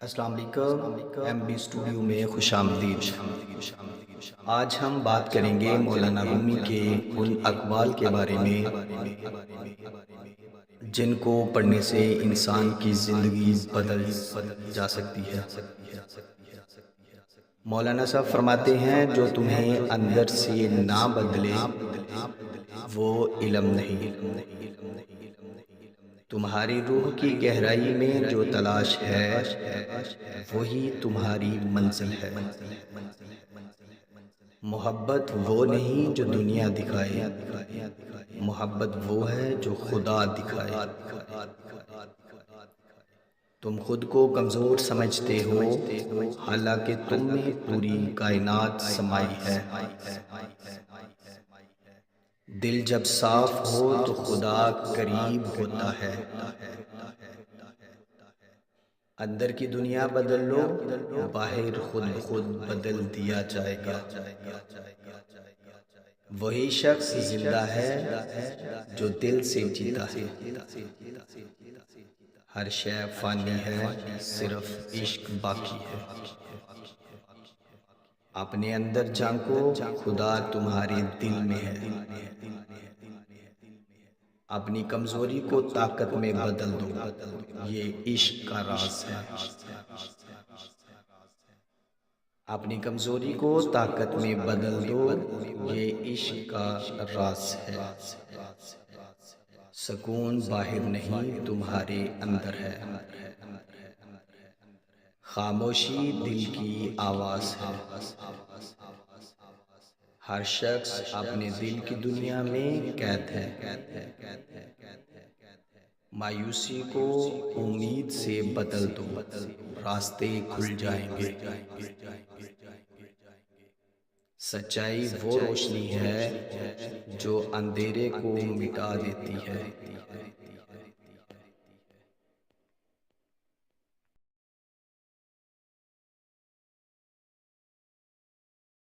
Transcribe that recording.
السلام علیکم، M B studio میں خوش آمدید۔ آج ہم بات کریں گے مولانا رومی کے ان اقوال کے بارے میں جن کو پڑھنے سے انسان کی زندگی بدل جا سکتی ہے۔ مولانا صاحب فرماتے ہیں جو تمہیں اندر سے نہ بدلے وہ علم نہیں۔ تمہاری روح کی گہرائی میں جو تلاش ہے وہی تمہاری منزل ہے۔ محبت وہ نہیں جو دنیا دکھائے، محبت وہ ہے جو خدا دکھائے۔ تم خود کو کمزور سمجھتے ہو حالانکہ تم میں پوری کائنات سمائی ہے۔ دل جب صاف ہو تو خدا قریب ہوتا ہے۔ اندر کی دنیا بدل لو، باہر خود بخود بدل دیا جائے گا۔ وہی شخص زندہ ہے جو دل سے جیتا ہے۔ ہر شے فانی ہے، صرف عشق باقی ہے۔ اپنے اندر جھانکو، خدا تمہارے دل میں ہے۔ اپنی کمزوری کو طاقت میں بدل دو، یہ عشق کا راز ہے۔ اپنی کمزوری کو طاقت میں بدل دو، یہ عشق کا راز ہے۔ سکون باہر نہیں تمہارے اندر ہے۔ خاموشی دل کی آواز ہے۔ ہر شخص اپنے دل کی دنیا میں قید ہے۔ مایوسی کو امید سے بدل دو، راستے کھل جائیں گے۔ سچائی وہ روشنی ہے جو اندھیرے کو مٹا دیتی ہے۔